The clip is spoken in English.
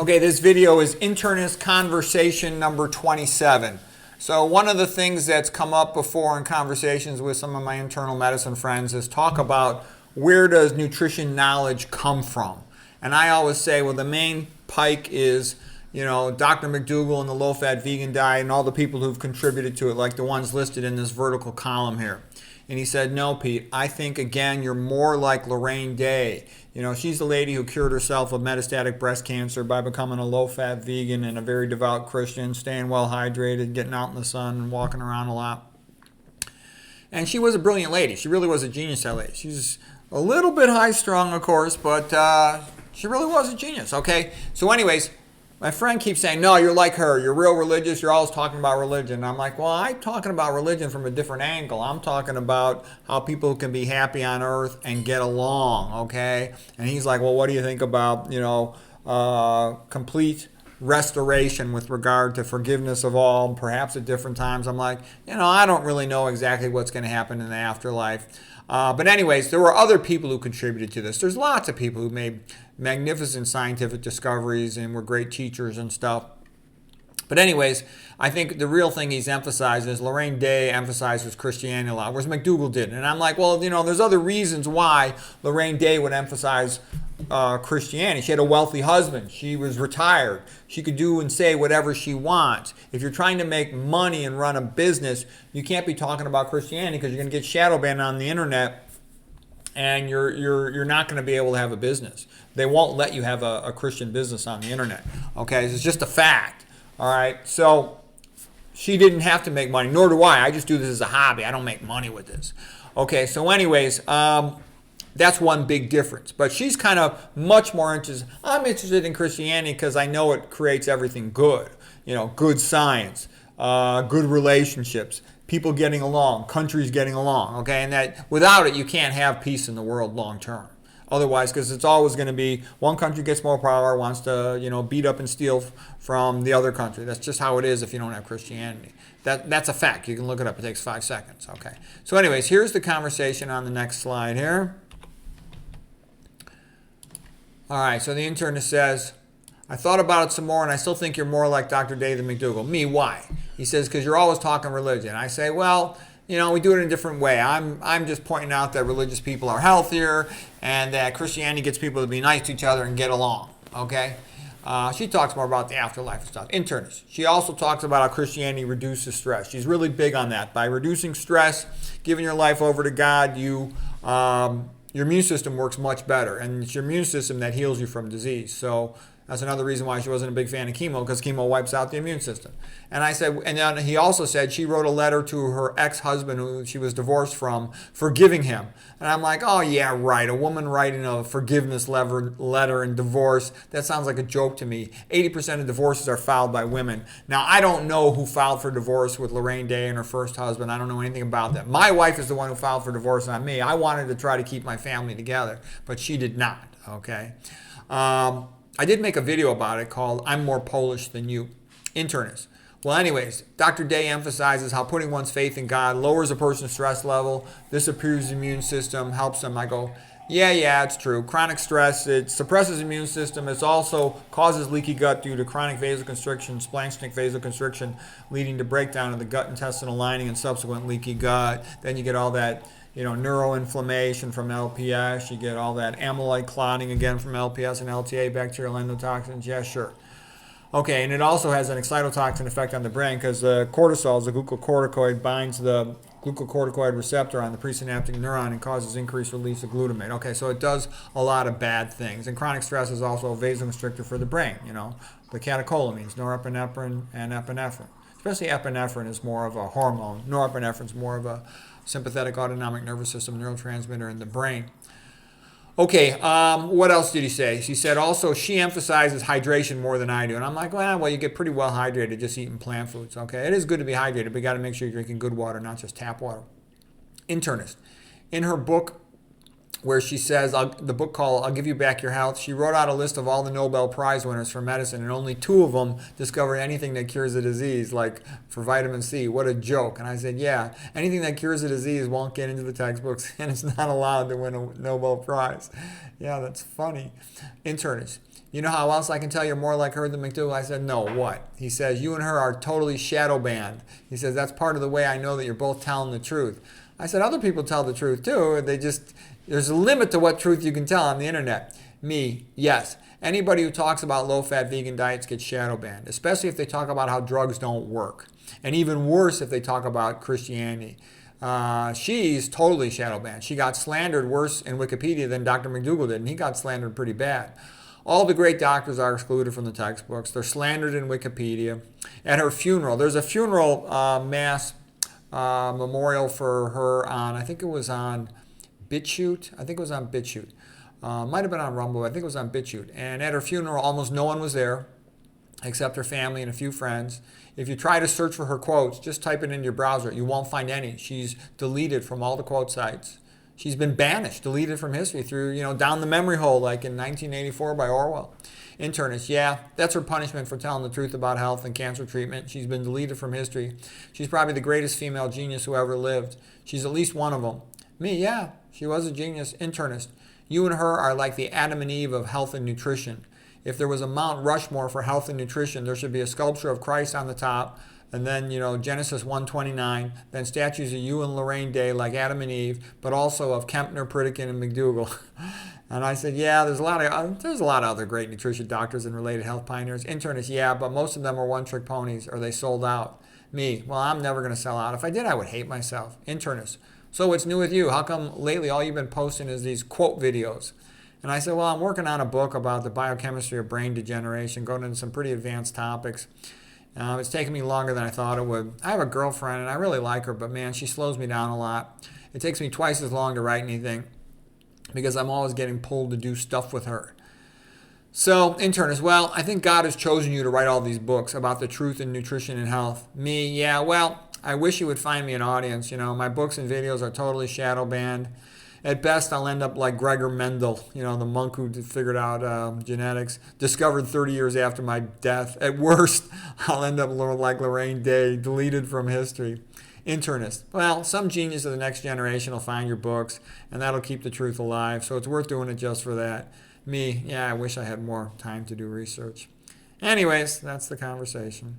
Okay, this video is Internist conversation number 27. So one of the things that's come up before in conversations with some of my internal medicine friends is talk about where does nutrition knowledge come from? And I always say, well, the main pike is, Dr. McDougall and the low-fat vegan diet and all the people who've contributed to it, like the ones listed in this vertical column here. And he said, no, Pete, I think, again, you're more like Lorraine Day. She's the lady who cured herself of metastatic breast cancer by becoming a low-fat vegan and a very devout Christian, staying well hydrated, getting out in the sun and walking around a lot. And she was a brilliant lady. She really was a genius, that lady. She's a little bit high-strung, of course, but she really was a genius, okay? So anyways, my friend keeps saying, no, you're like her. You're real religious. You're always talking about religion. And I'm like, well, I'm talking about religion from a different angle. I'm talking about how people can be happy on earth and get along, okay? And he's like, well, what do you think about, complete restoration with regard to forgiveness of all, perhaps at different times? I'm like, I don't really know exactly what's going to happen in the afterlife. But anyways, there were other people who contributed to this. There's lots of people who made magnificent scientific discoveries and were great teachers and stuff. But anyways, I think the real thing he's emphasized is Lorraine Day emphasizes Christianity a lot, whereas McDougall didn't. And I'm like, well, there's other reasons why Lorraine Day would emphasize Christianity. She had a wealthy husband. She was retired. She could do and say whatever she wants. If you're trying to make money and run a business, you can't be talking about Christianity because you're going to get shadow banned on the internet, and you're not going to be able to have a business. They won't let you have a Christian business on the internet. Okay, it's just a fact. All right, so she didn't have to make money, nor do I. I just do this as a hobby. I don't make money with this. Okay, so anyways, that's one big difference. But she's kind of much more interested. I'm interested in Christianity because I know it creates everything good. Good science, good relationships, people getting along, countries getting along. Okay, and that without it, you can't have peace in the world long term. Otherwise, because it's always going to be one country gets more power, wants to beat up and steal from the other country. That's just how it is if you don't have Christianity. That's a fact. You can look it up. It takes 5 seconds. Okay. So anyways, here's the conversation on the next slide here. All right, so the internist says, I thought about it some more, and I still think you're more like Dr. David McDougall. Me, why? He says, because you're always talking religion. I say, well, we do it in a different way. I'm just pointing out that religious people are healthier and that Christianity gets people to be nice to each other and get along, okay? She talks more about the afterlife and stuff. Internist. She also talks about how Christianity reduces stress. She's really big on that. By reducing stress, giving your life over to God, your immune system works much better, and it's your immune system that heals you from disease. So that's another reason why she wasn't a big fan of chemo, because chemo wipes out the immune system. And I said, and then he also said she wrote a letter to her ex-husband who she was divorced from, forgiving him. And I'm like, oh yeah, right. A woman writing a forgiveness letter in divorce, that sounds like a joke to me. 80% of divorces are filed by women. Now, I don't know who filed for divorce with Lorraine Day and her first husband. I don't know anything about that. My wife is the one who filed for divorce, not me. I wanted to try to keep my family together, but she did not, okay? I did make a video about it called I'm More Polish Than You. Internist. Well, anyways, Dr. Day emphasizes how putting one's faith in God lowers a person's stress level. This improves the immune system, helps them. I go, yeah, it's true. Chronic stress, it suppresses the immune system. It also causes leaky gut due to chronic vasoconstriction, splanchnic vasoconstriction, leading to breakdown of the gut intestinal lining and subsequent leaky gut. Then you get all that neuroinflammation from LPS. You get all that amyloid clotting again from LPS and LTA, bacterial endotoxins. Yeah, sure. Okay, and it also has an excitotoxin effect on the brain because the cortisol, the glucocorticoid, binds the glucocorticoid receptor on the presynaptic neuron and causes increased release of glutamate. Okay, so it does a lot of bad things. And chronic stress is also a vasoconstrictor for the brain, the catecholamines, norepinephrine and epinephrine. Especially epinephrine is more of a hormone. Norepinephrine is more of a sympathetic autonomic nervous system neurotransmitter in the brain. Okay, what else did he say? She said also she emphasizes hydration more than I do. And I'm like, well, you get pretty well hydrated just eating plant foods. Okay, it is good to be hydrated, but you got to make sure you're drinking good water, not just tap water. Internist. In her book, where she says, the book called I'll Give You Back Your Health, she wrote out a list of all the Nobel Prize winners for medicine, and only 2 of them discovered anything that cures a disease, like for vitamin C. What a joke. And I said, yeah, anything that cures a disease won't get into the textbooks, and it's not allowed to win a Nobel Prize. Yeah, that's funny. Internist. You know how else I can tell you're more like her than McDougal? I said, no, what? He says, you and her are totally shadow banned. He says, that's part of the way I know that you're both telling the truth. I said, other people tell the truth too. There's a limit to what truth you can tell on the internet. Me, yes. Anybody who talks about low-fat vegan diets gets shadow banned, especially if they talk about how drugs don't work. And even worse if they talk about Christianity. She's totally shadow banned. She got slandered worse in Wikipedia than Dr. McDougal did, and he got slandered pretty bad. All the great doctors are excluded from the textbooks. They're slandered in Wikipedia. At her funeral, there's a funeral mass memorial for her on, I think it was on BitChute. Might have been on Rumble. I think it was on BitChute. And at her funeral, almost no one was there except her family and a few friends. If you try to search for her quotes, just type it in your browser. You won't find any. She's deleted from all the quote sites. She's been banished, deleted from history through, down the memory hole like in 1984 by Orwell. Internist, yeah, that's her punishment for telling the truth about health and cancer treatment. She's been deleted from history. She's probably the greatest female genius who ever lived. She's at least one of them. Me, yeah, she was a genius. Internist, you and her are like the Adam and Eve of health and nutrition. If there was a Mount Rushmore for health and nutrition, there should be a sculpture of Christ on the top, and then, Genesis 1:29, then statues of you and Lorraine Day like Adam and Eve, but also of Kempner, Pritikin, and McDougal. And I said, yeah, there's a lot of other great nutrition doctors and related health pioneers. Internists, yeah, but most of them are one-trick ponies, or they sold out. Me, well, I'm never going to sell out. If I did, I would hate myself. Internist, so what's new with you? How come lately all you've been posting is these quote videos? And I said, well, I'm working on a book about the biochemistry of brain degeneration, going into some pretty advanced topics. It's taken me longer than I thought it would. I have a girlfriend, and I really like her, but man, she slows me down a lot. It takes me twice as long to write anything because I'm always getting pulled to do stuff with her. So, internist, well, I think God has chosen you to write all these books about the truth in nutrition and health. Me, yeah, well, I wish you would find me an audience. My books and videos are totally shadow banned. At best, I'll end up like Gregor Mendel, the monk who figured out genetics, discovered 30 years after my death. At worst, I'll end up like Lorraine Day, deleted from history. Internist, well, some genius of the next generation will find your books, and that'll keep the truth alive, so it's worth doing it just for that. Me, yeah, I wish I had more time to do research. Anyways, that's the conversation.